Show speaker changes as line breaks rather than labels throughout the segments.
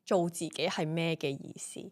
做自己係咩嘅意思。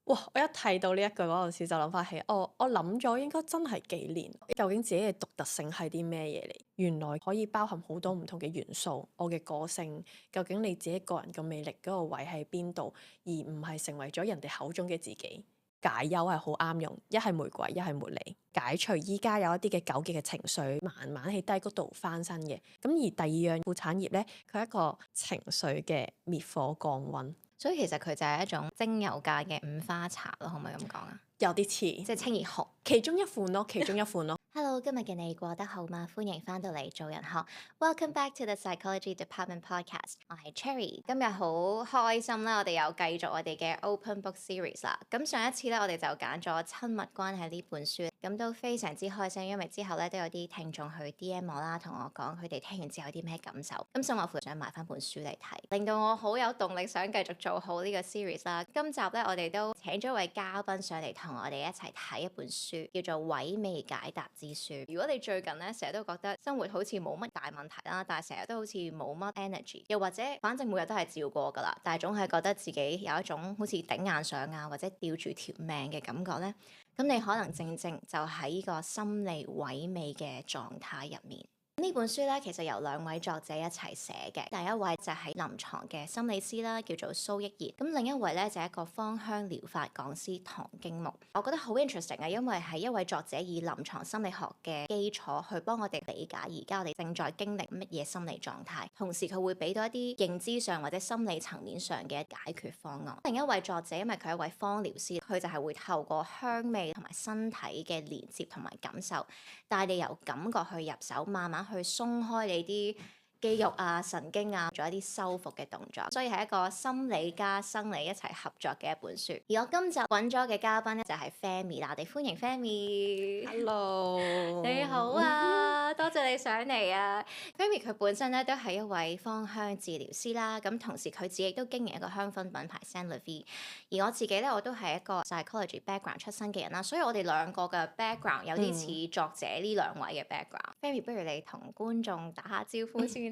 哇！我一睇到呢一句嗰陣時就諗翻起，我諗咗應該真係幾年，究竟自己嘅獨特性係啲咩嘢嚟？原來可以包含好多唔同嘅元素，我嘅個性，究竟你自己個人嘅魅力嗰個位喺邊度，而唔係成為咗人哋口中嘅自己。解憂係好啱用，一係玫瑰，一係茉莉，解除依家有一啲嘅糾結嘅情緒，慢慢喺低谷度翻身嘅。咁而第二樣副產業呢，佢係一個情緒嘅滅火降溫。
所以其實佢就係一種精油界嘅五花茶咯，可唔可以咁講啊？
有啲似，
即係清熱紅，
其中一款咯，其中一款咯。
Hello，今日嘅你過得好嗎？歡迎翻到嚟做人學。Welcome back to the Psychology Department Podcast。我係 Cherry，今日好開心啦！我哋又繼續我哋嘅 Open Book Series 啦。咁上一次咧，我哋就揀咗親密關係呢本書，咁都非常之開心，因為之後咧都有啲聽眾去 DM 我啦，同我講佢哋聽完之後有啲咩感受。咁甚至乎想買翻本書嚟睇，令到我好有動力想繼續做好呢個 series 啦。今集咧，我哋都請咗位嘉賓上嚟同我哋一齊睇一本書，叫做《萎靡解答之書》。如果你最近咧成日都覺得生活好似冇乜大問題啦，但係成日都好似冇乜 energy，又或者反正每日都係照過噶啦，但係總係覺得自己有一種好似頂硬上啊，或者吊住條命嘅感覺咧，咁你可能正正就喺呢個心理萎靡嘅狀態入面。呢本書咧，其實由兩位作者一齊寫嘅。第一位就係臨床嘅心理師啦，叫做蘇益賢。咁另一位咧就係一個芳香療法講師唐荊木。我覺得好 interesting 啊，因為係一位作者以臨床心理學嘅基礎去幫我哋理解而家我哋正在經歷乜嘢心理狀態，同時佢會俾到一啲認知上或者心理層面上嘅解決方案。另一位作者因為佢係一位芳療師，佢就係會透過香味同埋身體嘅連接同埋感受，帶你由感覺去入手，慢慢去鬆開你啲肌肉啊、神經啊，做一啲修復嘅動作，所以係一個心理加生理一齊合作嘅一本書。而我今集揾咗嘅嘉賓咧就係 Fami 啦，我哋歡迎 Fami。
Hello，
你好啊，多謝你上嚟啊。Fami 佢本身咧都係一位芳香治療師啦，咁同時佢自己都經營一個香薰品牌 Scent La Vie。而我自己咧我都係一個 psychology background 出身嘅人啦，所以我哋兩個嘅 background 有啲似作者呢兩位嘅 background。Fami 不如你同觀眾打下招呼先。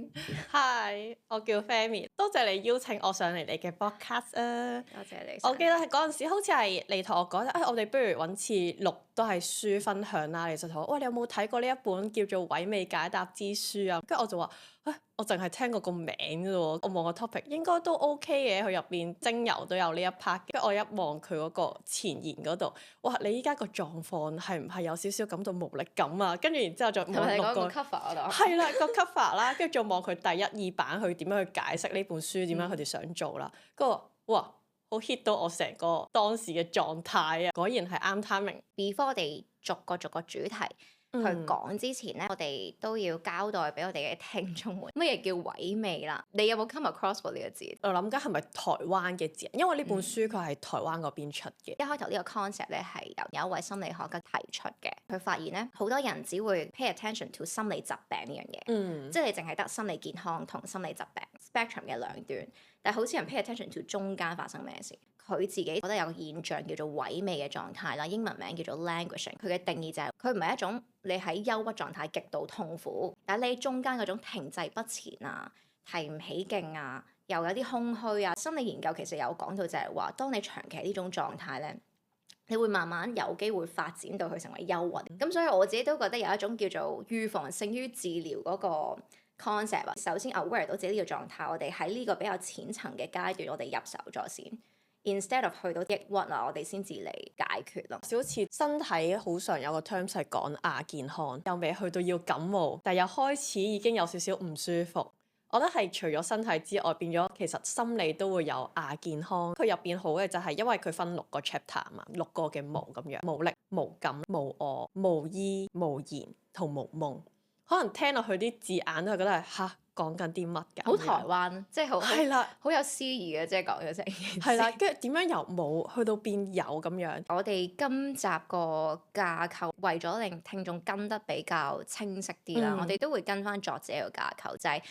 Hi，我叫 Fami，多謝你邀請我上嚟你嘅 podcast 啊！
多謝你。
我記得係嗰陣時，好似係你同我講，我哋不如揾次錄都係書分享啦。你就同我，喂，你有冇睇過呢一本叫做《萎靡解答之書》啊？跟住我就話，我淨係聽過個名啫喎。我望個 topic 應該都 OK 嘅，佢入邊精油都有呢一 part。跟住我一望佢嗰個前言嗰度，哇！你依家個狀況係唔係有少少感到無力感啊？跟住然之後再望六個
cover 嗰度，
係啦，個 cover 啦，跟住再望佢第一二版，佢點樣去解釋呢本書，點樣佢哋想做啦。跟住哇！好 hit 到我成個當時嘅狀態啊！果然係啱 timing。Before
我哋逐個主題去講之前咧，我哋都要交代俾我哋嘅聽眾們乜嘢叫萎靡啦。你有冇 come across 過呢個字？
我諗緊係咪台灣嘅字？因為呢本書佢係台灣嗰邊出嘅。
一開頭呢個 concept 咧係有一位心理學家提出嘅。佢發現咧，好多人只會 pay attention to 心理疾病呢樣嘢，即係你淨係得心理健康同心理疾病 spectrum 嘅兩端，但係好少人 pay attention to 中間發生咩事。佢自己覺得有個現象叫做萎靡嘅狀態啦，英文名叫做 languishing。佢嘅定義就係佢唔係一種你喺憂鬱狀態極度痛苦，但係你中間嗰種停滯不前啊、提唔起勁啊，又有啲空虛啊。心理研究其實有講到就係話，當你長期呢種狀態咧，你會慢慢有機會發展到去成為憂鬱。咁所以我自己都覺得有一種叫做預防勝於治療嗰個 concept 啊。首先 aware 到自己呢個狀態，我哋喺呢個比較淺層嘅階段，我哋入手咗先。Instead of 去到抑鬱啊，我哋先至嚟解決咯。
好似身體好常有個 terms 係講亞健康，又未去到要感冒，但又開始已經有少少唔舒服。我覺得係除咗身體之外，變咗其實心理都會有亞健康。佢入邊好嘅就係因為佢分6個 chapter 啊嘛，6個嘅無咁樣，無力、無感、無我、無依、無言同無夢。可能聽落去啲字眼都係覺得係嚇。講緊啲乜㗎？
好台灣，即係好
係啦，
好有詩意嘅，即係講咗成件事。
係啦，跟住點樣由冇去到變有咁樣？
我哋今集個架構為咗令聽眾跟得比較清晰啲啦，我哋都會跟翻作者個架構，就係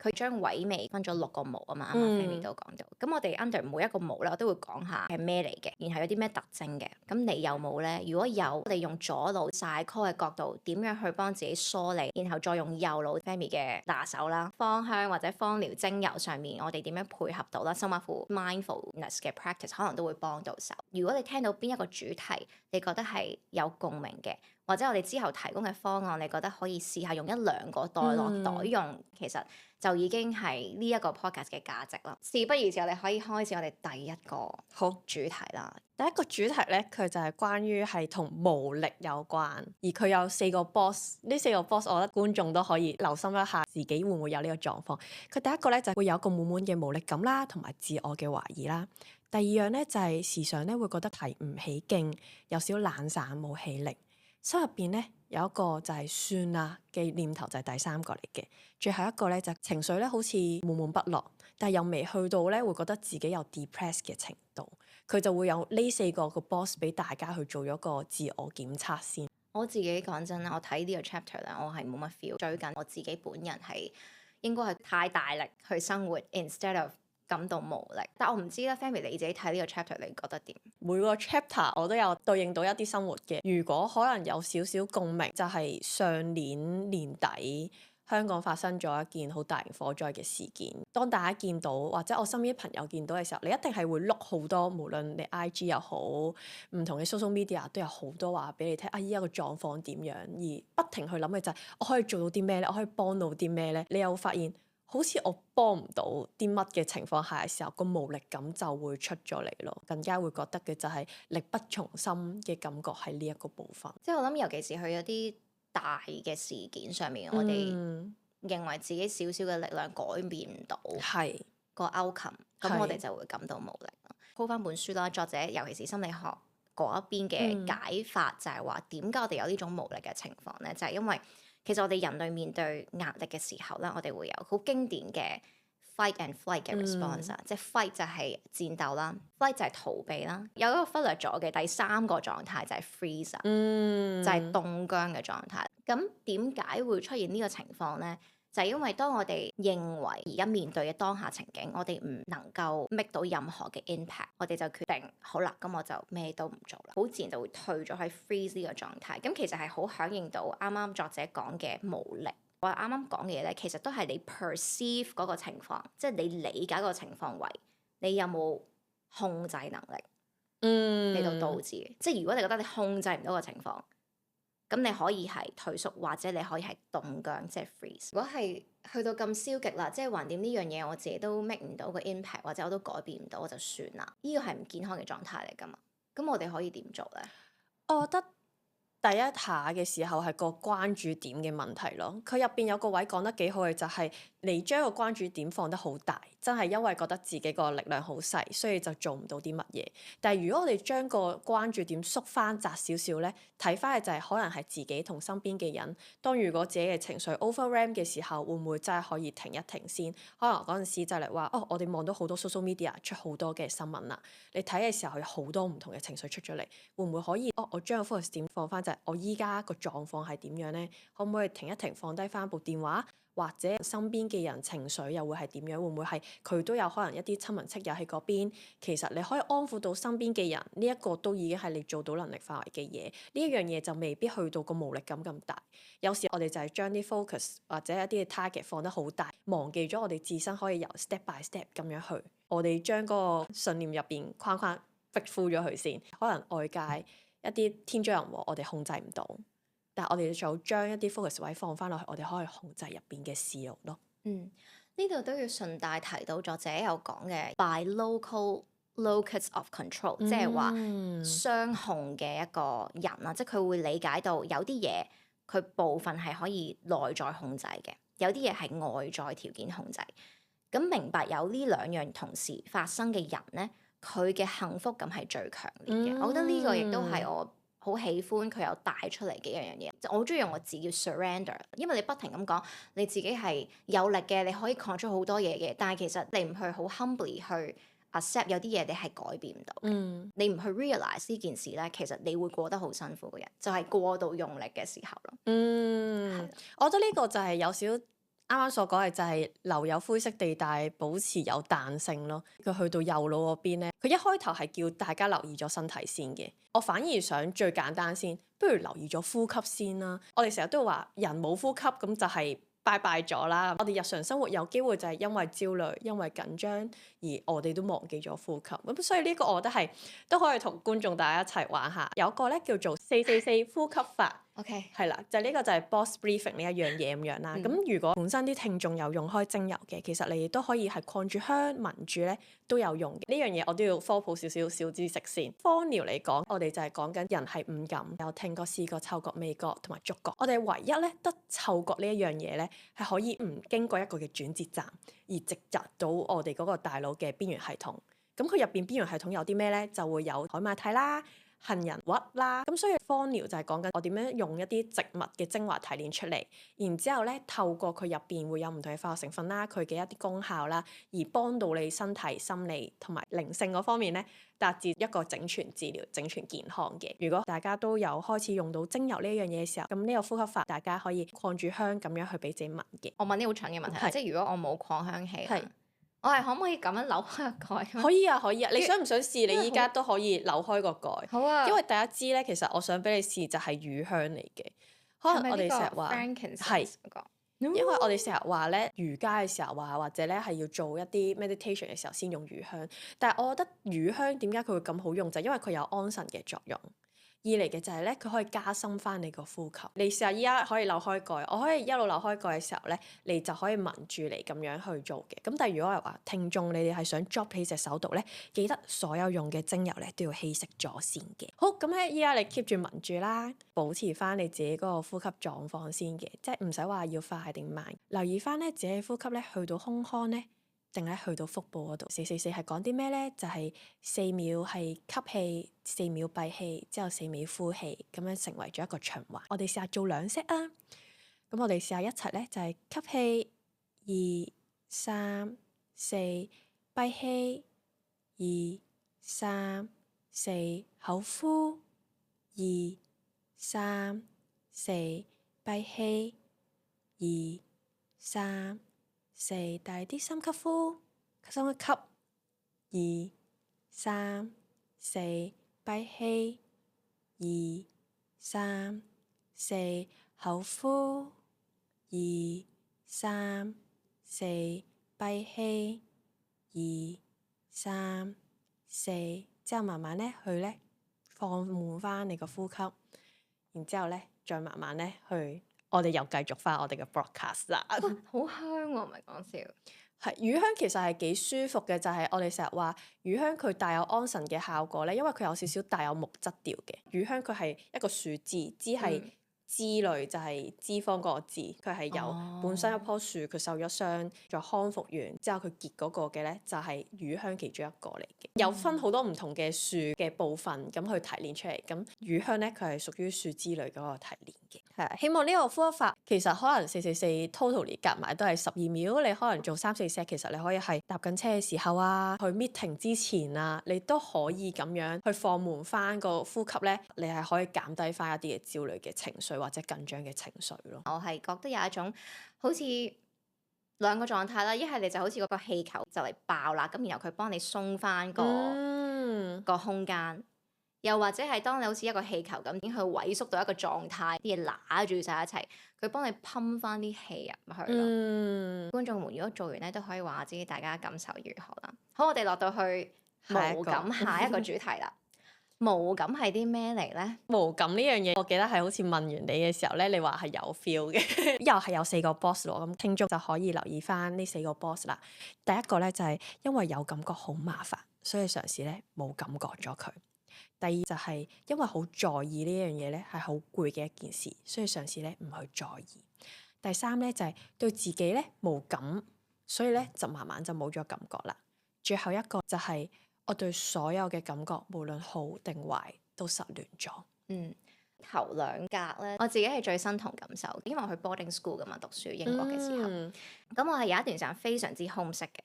佢將萎靡分咗6個模啊嘛，啱啱 Fanny 都講到。咁我哋 under 每一個模咧，我都會講下係咩嚟嘅，然後有啲咩特徵嘅。咁你有冇咧？如果有，我哋用左腦 psycho 嘅角度點樣去幫自己梳理，然後再用右腦 Fanny 嘅拿手啦，芳香或者芳療精油上面，我哋點樣配合到啦？甚至乎 mindfulness 嘅 practice 可能都會幫到手。如果你聽到邊一個主題，你覺得係有共鳴嘅，或者我哋之後提供嘅方案，你覺得可以試下用1-2個袋落袋用，其實就已經係呢一個 podcast 嘅價值啦。事不宜遲，我哋可以開始我哋第一個
好
主題啦。
第一個主題咧，佢就係關於係同無力有關，而佢有4個 box。呢4個 box，我覺得觀眾都可以留心一下自己會唔會有呢個狀況。佢第一個咧就會有一個滿滿嘅無力感啦，同埋自我嘅懷疑啦。第二樣咧就係時常咧會覺得提唔起勁，有少懶散冇氣力。心入邊咧有一個就係算啦嘅念頭，就係第3個嚟嘅。最後一個咧就係情緒咧好似悶悶不樂，但係又未去到咧會覺得自己有 depress 嘅程度。佢就會有呢4個 box 俾大家去做咗個自我檢測先。
我自己講真啦，我睇呢個 chapter 咧，我係冇乜 feel。最近我自己本人係應該係太大力去生活 instead of 感到無力。但我唔知咧 Fanny 你自己睇呢個 chapter 你覺得點？
每個 chapter 我都有對應到一啲生活嘅。如果可能有少少共鳴，就係上年年底香港發生咗一件好大型火災嘅事件。當大家見到或者我身邊啲朋友見到嘅時候，你一定係會碌好多，無論你 IG 又好，唔同嘅 social media 都有好多話俾你聽。依家個狀況點樣？而不停去諗嘅就係我可以做到啲咩咧？我可以幫到啲咩咧？你又會發現好似我幫唔到啲乜嘅情況下嘅時候，個無力感就會出咗嚟咯。更加會覺得嘅就係力不從心嘅感覺喺呢一個部分。
即係我諗，尤其是去一啲大嘅事件上面，我哋認為自己少少嘅力量改變唔到個 outcome，咁我哋就會感到無力。鋪翻本書啦，作者尤其是心理學嗰一邊嘅解法就係話，點解我哋有呢種無力嘅情況咧？就係因為其實我哋人類面對壓力嘅時候咧，我哋會有好經典嘅 fight and flight 嘅 response 啊，即係 fight 就係戰鬥啦，flight 就係逃避啦。有一個忽略咗嘅第3個狀態就係 freeze，就係凍僵嘅狀態。咁點解會出現呢個情況咧？就係因為當我哋認為而家面對嘅當下情景，我哋唔能夠 make 到任何嘅 impact，我哋就決定好啦，咁我就咩都唔做啦，好自然就會退咗喺 freeze 呢個狀態。咁其實係好響應到啱啱作者講嘅無力。我啱啱講嘅嘢咧，其實都係你 perceive 嗰個情況，即係你理解個情況為你有冇控制能力嚟到導致嘅。即係如果你覺得你控制唔到個情況，咁你可以係退縮，或者你可以係凍僵，即係 freeze。如果係去到咁消極啦，即係橫掂呢樣嘢我自己都 make 唔到個 impact，或者我都改變唔到，我就算啦。呢個係唔健康嘅狀態嚟㗎嘛。咁我哋可以點做咧？
我覺得第一下嘅時候係個關注點嘅問題咯。佢入邊有個位講得幾好嘅，就係你將個關注點放得好大，真係因為覺得自己個力量好細，所以就做唔到啲乜嘢。但係如果我哋將個關注點縮翻窄少少咧，睇翻嘅就係可能係自己同身邊嘅人。當如果自己嘅情緒 overwhelm 嘅時候，會唔會真係可以停一停先？可能嗰陣時就嚟話我哋望到好多 social media 出好多嘅新聞啦，你睇嘅時候有好多唔同嘅情緒出咗嚟，會唔會可以我將個 focus 點放翻就係我依家個狀況係點樣咧？可唔可以停一停，放低翻部電話？或者身邊嘅人情緒又會係點樣？會唔會係佢都有可能一啲親朋戚友喺嗰邊？其實你可以安撫到身邊嘅人，呢一個都已經係你做到能力範圍嘅嘢。呢一樣嘢就未必去到個無力感咁大。有時我哋就係將啲 focus 或者一啲嘅 target 放得好大，忘記咗我哋自身可以由 step by step 咁樣去。我哋將嗰個信念入邊框逼呼咗佢先。可能外界一啲天災人禍我哋控制唔到。但係我哋就將一啲 focus 位放翻落去，我哋可以控制入邊嘅事物咯。
呢度都要順帶提到作者有講嘅 by local locus of control，即係話雙控嘅一個人啦，即係佢會理解到有啲嘢佢部分係可以內在控制嘅，有啲嘢係外在條件控制。咁明白有呢2樣同時發生嘅人咧，佢嘅幸福感係最強烈嘅。我覺得呢個亦都係我好喜歡佢有帶出嚟嘅一樣嘢，我好中意用個字叫 surrender，因為你不停咁講你自己係有力嘅，你可以 control 好多嘢嘅，但係其實你唔去好 humbly 去 accept 有啲嘢你係改變唔到嘅，你唔去 realize 呢件事咧，其實你會過得好辛苦嘅人，就係過度用力嘅時候咯。
我覺得呢個就係有少啱啱所講嘅就係留有灰色地帶，保持有彈性咯。佢去到右腦嗰邊咧，佢一開頭係叫大家留意咗身體先嘅。我反而想最簡單先，不如留意咗呼吸先啦。我哋成日都話人冇呼吸咁就係拜拜咗啦。我哋日常生活有機會就係因為焦慮、因為緊張而我哋都忘記咗呼吸。咁所以呢個我覺得係都可以同觀眾大家一齊玩下。有個咧叫做444呼吸法。
OK，
係啦，就呢個就係 box breathing 呢一樣嘢咁樣啦。咁如果本身啲聽眾有用開精油嘅，其實你都可以係擴住香聞住咧都有用嘅。呢樣嘢我都要科普少少小知識先。芳療嚟講，我哋就係講緊人係五感，有聽覺、視覺、嗅覺、味覺同埋觸覺。我哋唯一咧得嗅覺呢一樣嘢咧係可以唔經過一個嘅轉接站而直入到我哋嗰個大腦嘅邊緣系統。咁佢入邊邊緣系統有啲咩咧？就會有海馬體啦、杏仁核啦，咁所以芳療就係講緊我點樣用一啲植物嘅精華提煉出嚟，然之後咧透過佢入邊會有唔同嘅化學成分啦，佢嘅一啲功效啦，而幫到你身體、心理同埋靈性嗰方面咧，達至一個整全治療、整全健康嘅。如果大家都有開始用到精油呢一樣嘢嘅時候，咁呢個呼吸法大家可以擴住香咁樣去俾自己聞嘅。
我問啲好蠢嘅問題啦，
係
即係如果我冇擴香器
係
啦，我係可唔可以咁樣扭開個蓋？
可以啊，可以啊，你想唔想試？
因為
你依家都可以扭開個蓋。
好啊，
因為第一支咧，其實我想俾你試就係乳香嚟嘅。可能我哋成日話
係嗰個，
因為我哋成日話咧瑜伽嘅時候話，或者咧係要做一啲 meditation 嘅時候先用乳香。但係我覺得乳香點解佢會咁好用，就係因為佢有安神嘅作用。二嚟嘅就係咧，佢可以加深翻你個呼吸。你試下依家可以扭開蓋，我可以一路扭開蓋嘅時候咧，你就可以聞住嚟咁樣去做嘅。咁但係如果係話聽眾你哋係想 drop 起隻手度咧，記得所有用嘅精油咧都要稀釋咗先嘅。好，咁咧依家你 keep 住聞住啦，保持翻你自己嗰個呼吸狀況先嘅，即係唔使話要快定慢。留意翻咧自己呼吸咧去到胸腔咧，定係去到腹部嗰度。444係講啲咩咧？就係4秒係吸氣，4秒閉氣，之後4秒呼氣，咁樣成為咗一個循環。我哋試下做2 set 啊！咁我哋試下一齊咧，就係吸氣2、3、4，閉氣2、3、4，口呼2、3、4，閉氣2、3、4，大啲深吸呼，深一吸2、3、4，閉氣2、3、4，口呼2、3、4，閉氣2、3、4，之後慢慢咧去咧放緩翻你個呼吸，然之後咧再慢慢咧去，我哋又繼續翻我哋嘅 broadcast 啦。
好香喎，唔係講笑。
係乳香其實係幾舒服嘅，就係我哋成日話乳香佢帶有安神嘅效果咧，因為佢有少少帶有木質調嘅。乳香佢係一個樹枝，枝係脂類，就係脂肪嗰個脂，佢係有本身一棵樹，佢受咗傷，再康復完之後佢結嗰個嘅咧，就係乳香其中一個嚟嘅。有分好多唔同嘅樹嘅部分咁去提煉出嚟，咁乳香咧佢係屬於樹脂類嗰個提煉嘅。係，希望呢個呼吸法其實可能444 totally 夾埋都係12秒，你可能做3、4 set，其實你可以係搭緊車嘅時候啊，去 meeting 之前啊，你都可以咁樣去放緩翻個呼吸咧，你係可以減低翻一啲嘅焦慮嘅情緒或者緊張嘅情緒咯。
我係覺得有一種好似兩個狀態啦，一係你就好似嗰個氣球就嚟爆啦，咁然後佢幫你鬆翻個空間。又或者係當你好似一個氣球咁，已經去萎縮到一個狀態，啲嘢揦住晒一齊，佢幫你噴翻啲氣入去咯。觀眾們如果做完咧，都可以話我知大家感受如何啦。好，我哋落到去無感下一個主題啦。無感係啲咩嚟咧？
無感呢樣嘢，我記得係好似問完你嘅時候咧，你話係有 feel 嘅，又係有4個 box 咯。咁聽眾就可以留意翻呢4個 box 啦。第一個咧就係因為有感覺好麻煩，所以嘗試咧冇感覺咗佢。第二就係因為好在意呢樣嘢咧，係好攰嘅一件事，所以嘗試咧唔去在意。第三咧就係對自己咧無感，所以咧就慢慢就冇咗感覺啦。最後一個就係我對所有嘅感覺，無論好定壞，都失聯咗。
頭2格咧，我自己係最身同感受，因為我去 boarding school 噶嘛，讀書英國嘅時候，咁我係有一段時間非常之 homesick 嘅，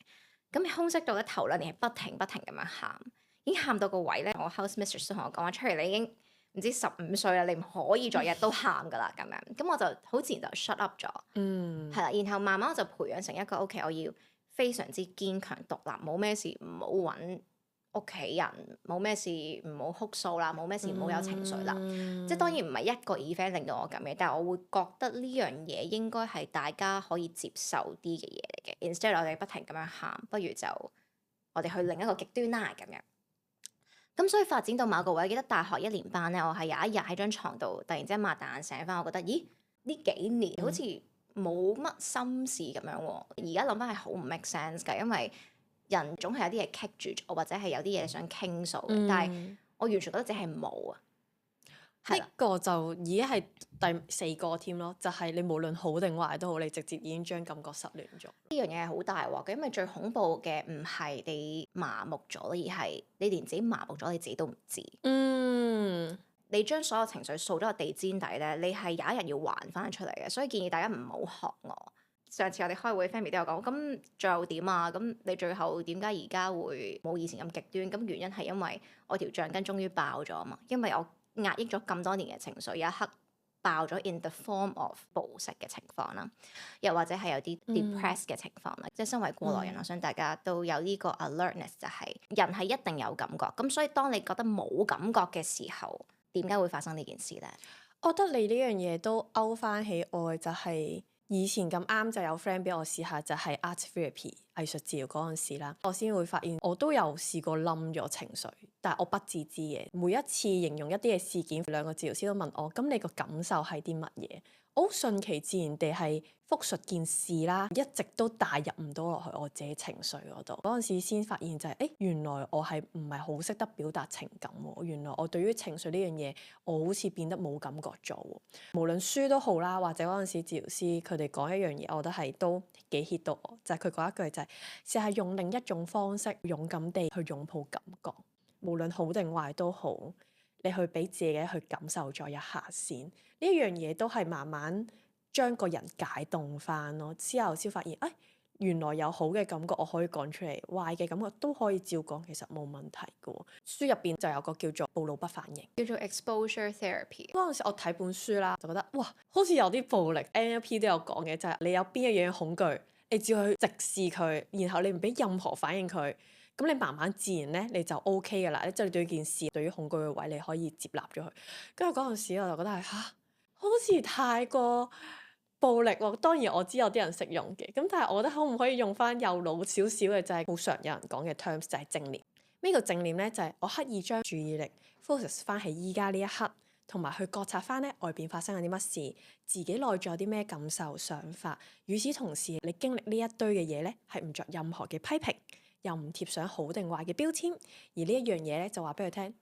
咁 homesick 到咧頭2年係不停咁樣喊。已經喊到個位咧，我 house mistress 都同我講話，Cherry 你已經唔知15歲啦，你唔可以再日都喊噶啦咁樣。咁我就好自然就 shut up 咗，係啦。然後慢慢我就培養成一個 OK，我要非常之堅強獨立，冇咩事唔好揾屋企人，冇咩事唔好哭訴啦，冇咩事唔好有情緒啦。即係當然唔係一個 event 令到我咁嘅，但係我會覺得呢樣嘢應該係大家可以接受啲嘅嘢嚟嘅。Instead 我哋不停咁樣喊，不如就我哋去另一個極端啦咁樣。咁所以發展到某個位，記得大學1年班咧，我係有一日喺張床度突然之間擘大眼醒翻，我覺得咦呢幾年好似冇乜心事咁樣喎。而家諗翻係好唔 make sense 㗎，因為人總係有啲嘢棘住咗，或者係有啲嘢想傾訴嘅，但係我完全覺得自己係冇啊。係啦，
呢個就已經係第4個添咯，就係你無論好定壞都好，你直接已經將感覺失聯咗。
呢樣嘢係好大鑊嘅，因為最恐怖嘅唔係你麻木咗，而係你連自己麻木咗你自己都唔知。你將所有情緒掃咗個地氈底咧，你係有一日要還翻出嚟嘅，所以建議大家唔好學我。上次我哋開會 family 都有講，咁最後點啊？咁你最後點解而家會冇以前咁極端？咁原因係因為我條橡筋終於爆咗啊嘛，因為我壓抑咗咁多年嘅情緒，有一刻爆咗 in the form of 暴食嘅情況啦，又或者係有啲 depressed 嘅情況啦。即係身為過來人，我想大家都有呢個 alertness，就係人係一定有感覺。咁所以當你覺得冇感覺嘅時候，點解會發生呢件事咧？
我覺得你呢樣嘢都勾翻起我，就係以前咁啱就有 friend 俾我試下，就係 art therapy 藝術治療嗰陣時啦，我先會發現我都有試過冧咗情緒，但係我不自知嘅。每一次形容一啲嘅事件，兩個治療師都問我：咁你個感受係啲乜嘢？我好順其自然地係複述件事啦，一直都帶入唔到落去我自己情緒嗰度。嗰陣時先發現就係，原來我係唔係好識得表達情感喎？原來我對於情緒呢樣嘢，我好似變得冇感覺咗喎。無論書都好啦，或者嗰陣時治療師佢哋講一樣嘢，我覺得係都幾 hit 到我，就係佢講一句就係試下用另一種方式，勇敢地去擁抱感覺，無論好定壞都好。你去俾自己去感受咗一下先，呢一樣嘢都係慢慢將個人解凍翻咯。之後先發現，原來有好嘅感覺我可以講出嚟，壞嘅感覺都可以照講，其實冇問題嘅喎。書入邊就有個叫做暴怒不反應，
叫做 exposure therapy。
嗰陣時我睇本書啦，就覺得哇，好似有啲暴力。NLP 都有講嘅，就係你有邊一樣恐懼，你只要去直視佢，然後你唔俾任何反應佢。咁你慢慢自然咧，你就 OK 噶啦。即係你對件事，對於恐懼嘅位，你可以接納咗佢。跟住嗰陣時，我就覺得係好似太過暴力喎。當然我知有啲人識用嘅，咁但係我覺得可唔可以用翻又老少少嘅，就係好常有人講嘅 terms，就係正念。呢個正念咧，就係我刻意將注意力 focus 翻喺依家呢一刻，同埋去覺察翻咧外邊發生緊啲乜事，自己內在有啲咩感受、想法。與此同時，你經歷呢一堆嘅嘢咧，係唔着任何嘅批評，又唔貼上好定壞嘅標籤，而呢一樣嘢咧就話俾佢聽，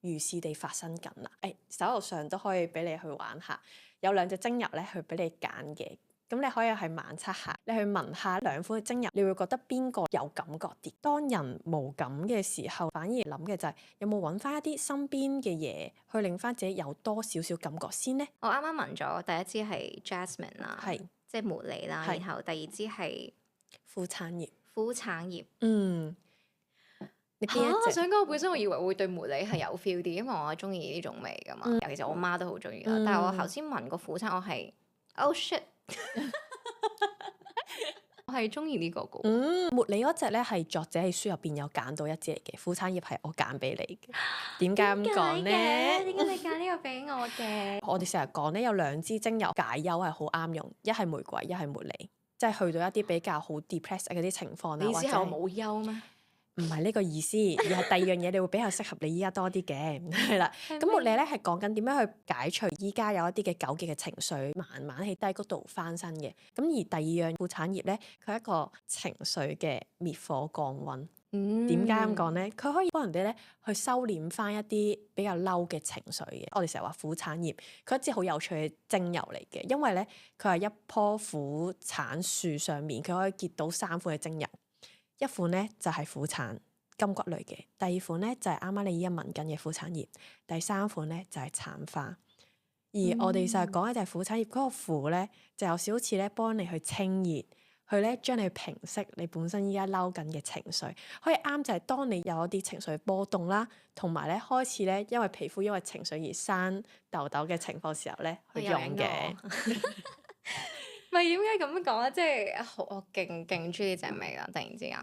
如是地發生緊啦。手頭上都可以俾你去玩下，有2隻精油咧去俾你揀嘅，咁你可以去盲測下，你去聞下2款嘅精油，你會覺得邊個有感覺啲？當人無感嘅時候，反而諗嘅就係有冇揾翻一啲身邊嘅嘢去令翻自己有多少少感覺先呢？
我啱啱聞咗第一支係 Jasmine 啦，
係
即係茉莉啦，然後第二支係
苦橙葉。
苦橙葉。
你邊一隻？
我想講，本身我以為會對茉莉係有 feel 啲，因為我係中意呢種味噶嘛。其實我媽都好中意啦，但係我頭先聞個苦橙，我係 oh shit， 我係中意呢個噶。
茉莉嗰隻咧係作者喺書入邊有揀到一支嚟嘅，苦橙葉係我揀俾你嘅。點解咁講咧？
點解你揀呢個俾我嘅？
我哋成日講咧，有2支精油解憂係好啱用，一係玫瑰，一係茉莉，即係去到一啲比較好 depressed 嗰啲情況啦。
你意思係我冇憂咩？
唔係呢個意思，而係第2樣嘢，你會比較適合你依家多啲嘅，係啦。咁茉莉咧係講緊點樣去解除依家有一啲嘅糾結嘅情緒，慢慢喺低谷度翻身嘅。咁而第2樣苦橙葉咧，佢係一個情緒嘅滅火降溫。點解咁講咧？佢可以幫人哋咧去收斂翻一啲比較嬲嘅情緒嘅。我哋成日話苦橙葉，佢一支好有趣嘅精油嚟嘅，因為咧佢係一棵苦橙樹上面，佢可以結到3款嘅精油。一款咧就係苦橙金骨類嘅，第2款咧就係啱啱你依家聞緊嘅苦橙葉，第3款咧就係橙花。而我哋成日講嘅就係苦橙葉嗰個苦咧，就有少少似咧幫你去清熱、佢咧將你平息你本身依家嬲緊嘅情緒，可以啱就係當你有一啲情緒波動啦，同埋咧開始咧因為皮膚因為情緒而生痘痘嘅情況時候咧去用嘅。
唔係點解咁樣講咧？即係我勁中意隻味啦！突然之間，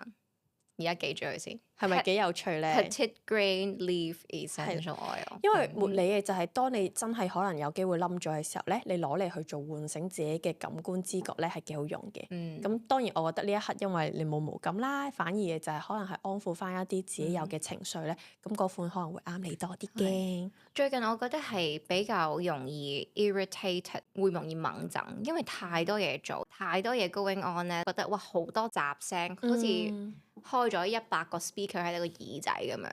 而家記住佢先。
係咪幾有趣咧？
Petite Grain Leaf Essential Oil。
因為茉莉嘅就係當你真係可能有機會冧咗嘅時候咧，你攞嚟去做喚醒自己嘅感官知覺咧係幾好用嘅。咁當然我覺得呢一刻因為你冇毛巾啦，反而嘅就係可能係安撫翻一啲自己有嘅情緒咧，咁嗰款可能會啱你多啲嘅。
最近我覺得係比較容易 irritated， 會容易猛憎，因為太多嘢做，太多嘢 going on 咧，覺得哇好多雜聲，好似開咗100個 speaker 喺你個耳仔咁樣。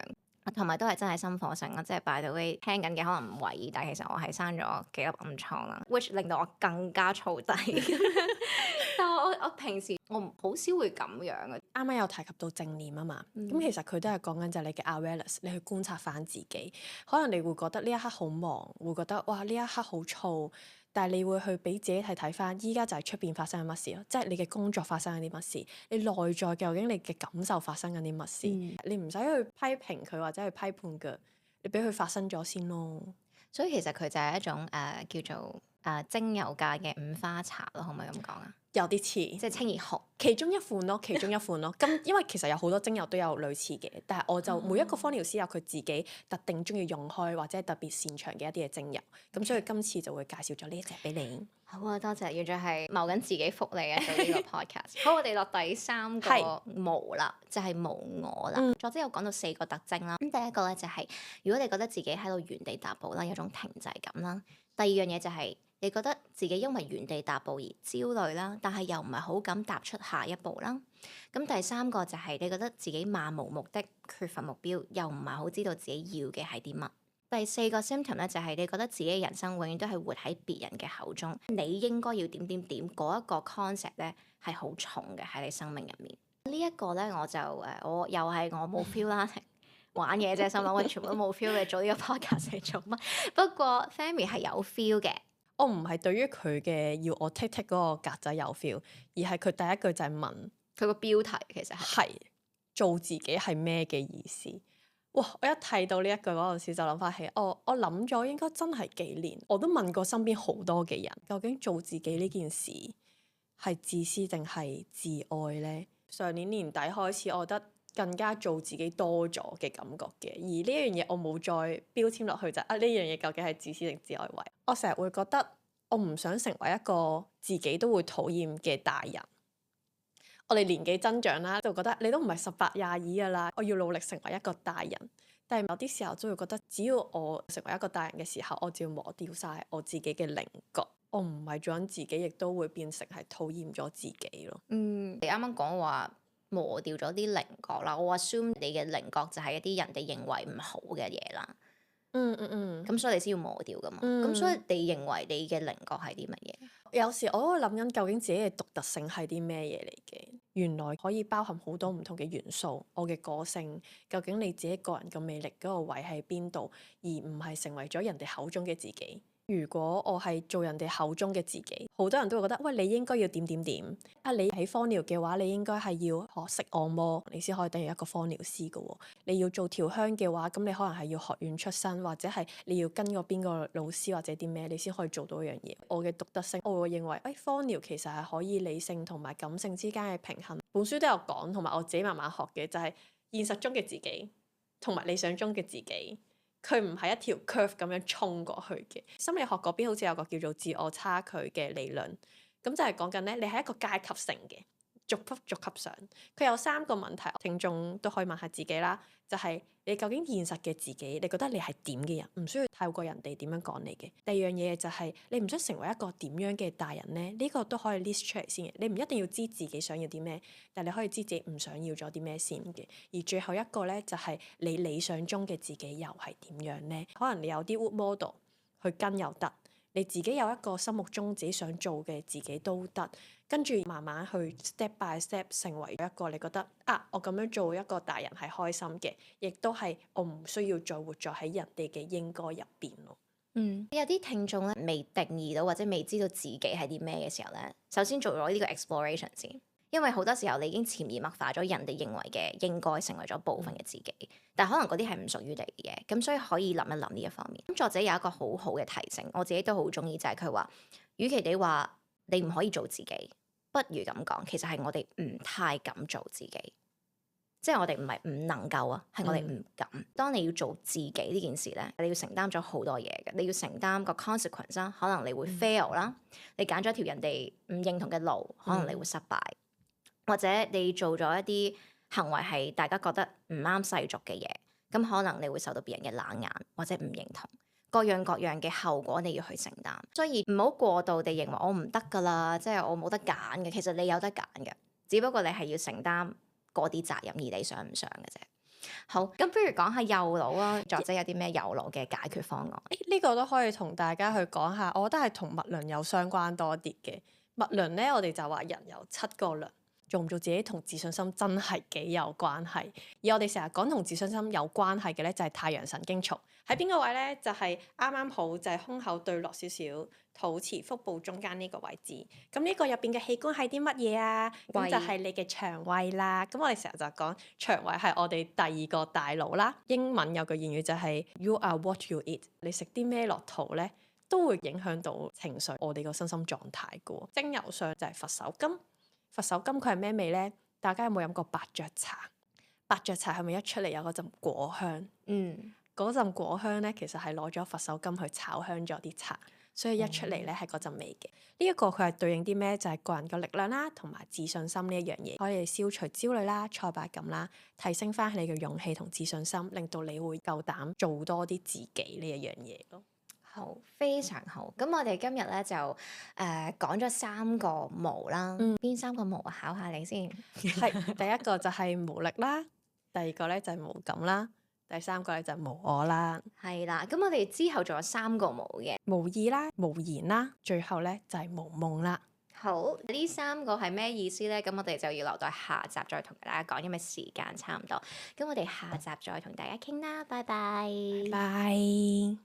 同埋都係真係心火盛啦，即係 by the way 聽緊嘅可能唔為意，但係其實我係生咗幾粒暗瘡啦，which 令到我更加燥底。但係我平時我好少會咁樣嘅。
啱啱有提及到正念啊嘛，咁其實佢都係講緊就係你嘅 awareness，你去觀察翻自己。可能你會覺得呢一刻好忙，會覺得哇呢一刻好燥，但係你會去俾自己睇翻，依家就係出邊發生緊乜事咯，即係你嘅工作發生緊啲乜事，你內在究竟你嘅感受發生緊啲乜事，你唔使去批評佢或者去批判嘅，你俾佢發生咗先咯。
所以其實佢就係一種叫做精油界嘅五花茶咯，可唔可以咁講啊？
有啲似，
即係清熱學
其中一款咯，其中一款咯。咁因為其實有好多精油都有類似嘅，但係我就每一個芳療師有佢自己特定中意用開或者係特別擅長嘅一啲嘅精油，咁所以今次就會介紹咗呢一隻俾你。
好啊，多謝，完全係謀緊自己福利啊！做呢個 podcast。好，我哋落第3個毛啦，就係無我啦。作者有講到4個特徵啦。咁第一個咧就係，如果你覺得自己喺度原地踏步啦，有種停滯感啦。第二樣嘢就係，你覺得自己因為原地踏步而焦慮啦，但係又唔係好敢踏出下一步啦。咁第3個就係，你覺得自己漫無目的、缺乏目標，又唔係好知道自己要嘅係啲乜。第4個 symptom 咧就係你覺得自己嘅人生永遠都係活喺別人嘅口中，你應該要點點點嗰一個 concept 咧係好重嘅喺你生命入面。呢一個咧我就我又係我冇 feel 啦，玩嘢啫，心諗我全部都冇 feel 嘅，做呢個 podcast 嚟做乜？不過 Fami 係有 feel 嘅。
我唔係對於佢嘅要我 tick 嗰個格仔有 feel，而係佢第一句就係問
佢個標題其實係
做自己係咩嘅意思。哇！我一睇到呢一句嗰陣時就諗翻起，我諗咗應該真係幾年，我都問過身邊好多嘅人，究竟做自己呢件事係自私定係自愛呢？上年年底開始，我覺得更加做自己多咗嘅感覺嘅，而呢樣嘢我冇再標籤落去就呢樣嘢究竟係自私定自愛位？我成日會覺得我唔想成為一個自己都會討厭嘅大人。我哋年紀增長啦，就覺得你都唔係18、22㗎啦，我要努力成為一個大人。但係有啲時候都會覺得，只要我成為一個大人嘅時候，我就要磨掉晒我自己嘅稜角。我唔係做緊自己，亦都會變成係討厭咗自己咯。
你啱啱講話磨掉咗啲稜角啦，我 assume 你嘅稜角就係一啲人哋認為唔好嘅嘢啦。咁所以你先要磨掉㗎嘛。咁所以你認為你嘅稜角係啲乜嘢？
有時我都會諗緊究竟自己嘅獨特性係啲咩嘢嚟嘅？原來可以包含好多唔同嘅元素。我嘅個性究竟你自己個人嘅魅力嗰個位喺邊度，而唔係成為咗人哋口中嘅自己。如果我係做人哋口中嘅自己，好多人都會覺得喂，你應該要點點點啊！你喺芳療嘅話，你應該係要學識按摩，你先可以等於一個芳療師㗎喎。你要做調香嘅話，咁你可能係要學院出身，或者係你要跟過邊個老師或者啲咩，你先可以做到一樣嘢。我嘅獨特性，我會認為芳療其實係可以理性同埋感性之間嘅平衡。本書都有講，同埋我自己慢慢學嘅就係現實中嘅自己同埋理想中嘅自己。佢唔係一條 curve 咁樣衝過去嘅。心理學嗰邊好似有個叫做自我差距嘅理論，咁就係講緊咧，你係一個階級性嘅，逐級上。佢有3個問題，聽眾都可以問下自己啦。就係你究竟現實嘅自己，你覺得你係點嘅人？唔需要透過人哋點樣講你嘅。第二樣嘢就係你唔想成為一個點樣嘅大人呢？呢個都可以 list 出嚟先嘅。你唔一定要知自己想要啲咩，但你可以知自己唔想要咗啲咩先嘅。而最後一個咧，就係你理想中嘅自己又係點樣呢？可能你有啲 wood model 去跟又得，你自己有一個心目中自己想做嘅自己都得。跟住慢慢去 step by step 成為一個你覺得我咁樣做一個大人係開心嘅，亦都係我唔需要再活在喺人哋嘅應該入邊咯。
有啲聽眾咧未定義到或者未知道自己係啲咩嘅時候咧，首先做咗呢個 exploration 先。因為好多時候你已經潛移默化咗人哋認為嘅應該成為咗部分嘅自己，但可能嗰啲係唔屬於你嘅，咁所以可以諗一諗呢一方面。咁作者有一個好好嘅提醒，我自己都好中意，就係佢話，與其你話你唔可以做自己，不如咁講，其實係我哋唔太敢做自己。即係我哋唔係唔能夠啊，係我哋唔敢。當你要做自己呢件事咧，你要承擔咗好多嘢嘅，你要承擔個 consequence 啦，可能你會 fail 啦，你揀咗條人哋唔認同嘅路，可能你會失敗，或者你做咗一啲行為係大家覺得唔啱世俗嘅嘢，咁可能你會受到別人嘅冷眼或者唔認同，各樣各樣嘅後果你要去承擔。所以唔好過度地認為我唔得㗎啦，即係我冇得揀嘅。其實你有得揀嘅，只不過你係要承擔嗰啲責任，而你想唔想嘅啫。好，咁不如講下右腦啊，作者有啲咩右腦嘅解決方案？
呢個都可以同大家去講下，我覺得係同脈輪有相關多啲嘅。脈輪咧，我哋就話人有7個輪，做唔做自己同自信心真係幾有關係。而我哋成日講同自信心有關係嘅咧，就係太陽神經叢喺邊個位咧？就係啱啱好就係胸口對落少少，肚臍腹部中間呢個位置。咁呢個入邊嘅器官係啲乜嘢啊？咁就係你嘅腸胃啦。咁我哋成日就講腸胃係我哋第2個大腦啦。英文有句諺語就係 You are what you eat。你食啲咩落肚咧，都會影響到情緒，我哋個身心狀態嘅。精油上就係佛手柑。佛手柑佢係咩味咧？大家有冇飲過伯爵茶？伯爵茶係咪一出嚟有嗰陣果香？嗰陣果香咧，其實係攞咗佛手柑去炒香咗啲茶，所以一出嚟咧係嗰陣味嘅。呢一個佢係對應啲咩？就係個人嘅力量啦，同埋自信心呢一樣嘢，可以消除焦慮啦、挫敗感啦，提升翻你嘅勇氣同自信心，令到你會夠膽做多啲自己呢一樣嘢咯。
好，非常好。咁我哋今日咧就講咗3個毛啦。邊3個毛啊？考下你先。
係第一個就係無力啦，第2個咧就係無感啦，第3個咧就係無我啦。
係啦，咁我哋之後仲有3個毛嘅，
無意啦、無言啦，最後咧就係無夢啦。
好，呢3個係咩意思咧？咁我哋就要留待下集再同大家講，因為時間差唔多。咁我哋下集再同大家傾啦，拜拜。
拜。